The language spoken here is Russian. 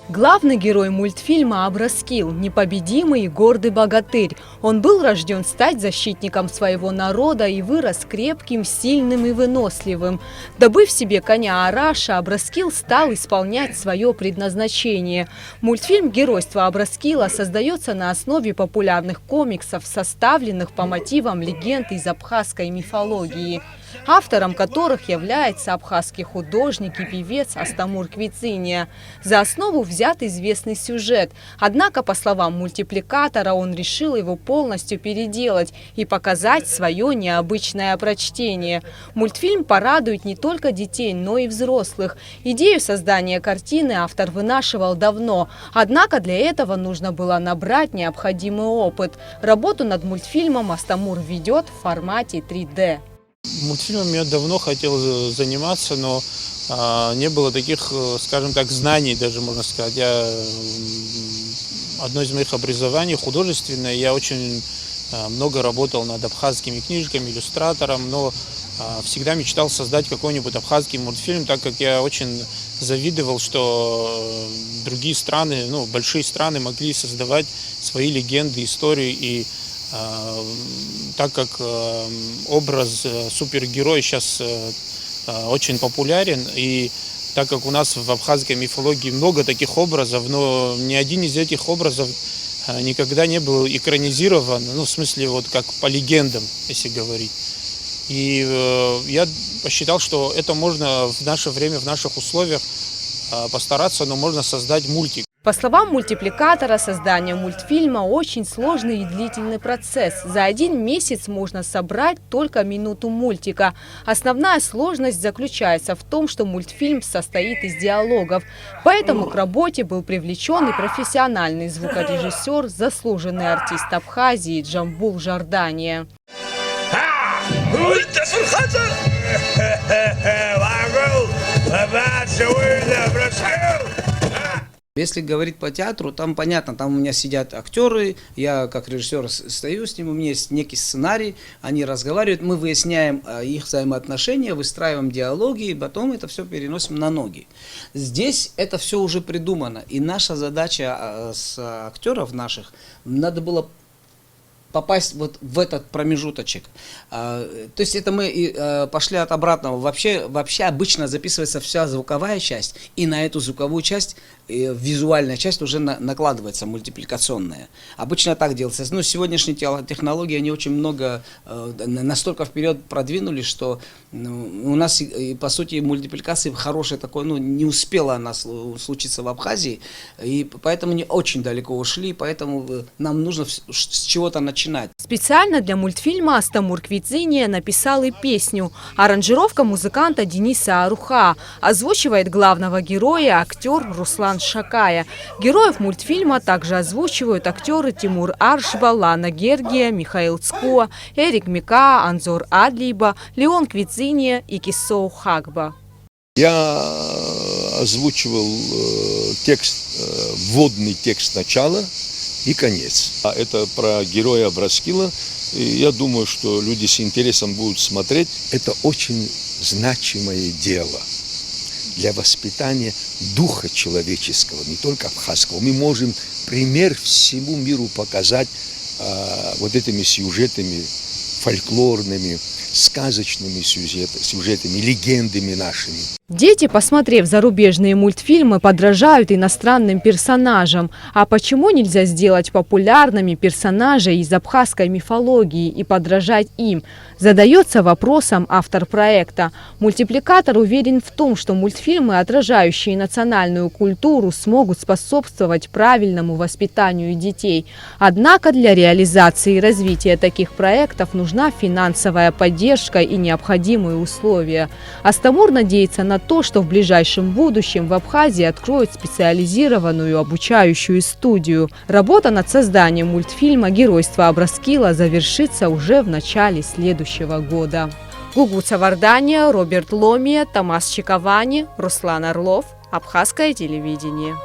Главный герой мультфильма Абраскил – непобедимый и гордый богатырь. Он был рожден стать защитником своего народа и вырос крепким, сильным и выносливым. Добыв себе коня Араша, Абраскил стал исполнять свое предназначение. Мультфильм «Геройство Абраскила» создается на основе популярных комиксов, составленных по мотивам легенд из абхазской мифологии, автором которых является абхазский художник и певец Астамур Квициния. За основу взят известный сюжет. Однако, по словам мультипликатора, он решил его полностью переделать и показать свое необычное прочтение. Мультфильм порадует не только детей, но и взрослых. Идею создания картины автор вынашивал давно. Однако для этого нужно было набрать необходимый опыт. Работу над мультфильмом Астамур ведет в формате 3D. Мультфильмом я давно хотел заниматься, но не было таких, скажем так, знаний даже, можно сказать. Одно из моих образований художественное, я очень много работал над абхазскими книжками, иллюстратором, но всегда мечтал создать какой-нибудь абхазский мультфильм, так как я очень завидовал, что другие страны, большие страны могли создавать свои легенды, истории, и так как образ супергероя сейчас очень популярен, и так как у нас в абхазской мифологии много таких образов, но ни один из этих образов никогда не был экранизирован, в смысле, вот как по легендам, если говорить. И я посчитал, что это можно в наше время, в наших условиях постараться, но можно создать мультик. По словам мультипликатора, создание мультфильма очень сложный и длительный процесс. За 1 месяц можно собрать только минуту мультика. Основная сложность заключается в том, что мультфильм состоит из диалогов. Поэтому к работе был привлечен и профессиональный звукорежиссер, заслуженный артист Абхазии Джамбул Жордания. Если говорить по театру, там понятно, там у меня сидят актеры, я как режиссер стою с ним, у меня есть некий сценарий, они разговаривают, мы выясняем их взаимоотношения, выстраиваем диалоги, и потом это все переносим на ноги. Здесь это все уже придумано, и наша задача с актеров наших, надо было попасть вот в этот промежуточек. То есть это мы пошли от обратного. Вообще обычно записывается вся звуковая часть, и на эту звуковую часть визуальная часть уже накладывается мультипликационная. Обычно так делается. Сегодняшние технологии, они очень много, настолько вперед продвинулись, что у нас, по сути, мультипликации хорошей такой, не успела она случиться в Абхазии, и поэтому не очень далеко ушли, поэтому нам нужно с чего-то начинать. Специально для мультфильма Астамур Квициния написал и песню. Аранжировка музыканта Дениса Аруха. Озвучивает главного героя актер Руслан Шакая. Героев мультфильма также озвучивают актеры Тимур Аршба, Лана Гергия, Михаил Цкуа, Эрик Мика, Анзор Адлиба, Леон Квициния и Кисоу Хагба. Я озвучивал вводный текст начала и конец. Это про героя Абраскила. И я думаю, что люди с интересом будут смотреть. Это очень значимое дело для воспитания духа человеческого, не только абхазского. Мы можем пример всему миру показать вот этими сюжетами фольклорными, сказочными сюжетами, легендами нашими. Дети, посмотрев зарубежные мультфильмы, подражают иностранным персонажам. А почему нельзя сделать популярными персонажей из абхазской мифологии и подражать им? Задается вопросом автор проекта. Мультипликатор уверен в том, что мультфильмы, отражающие национальную культуру, смогут способствовать правильному воспитанию детей. Однако для реализации и развития таких проектов нужна финансовая поддержка и необходимые условия. Астамур надеется на то, что в ближайшем будущем в Абхазии откроют специализированную обучающую студию. Работа над созданием мультфильма «Геройство Абраскила» завершится уже в начале следующего года. Гугуца Вардания, Роберт Ломия, Томас Чиковани, Руслан Орлов. Абхазское телевидение.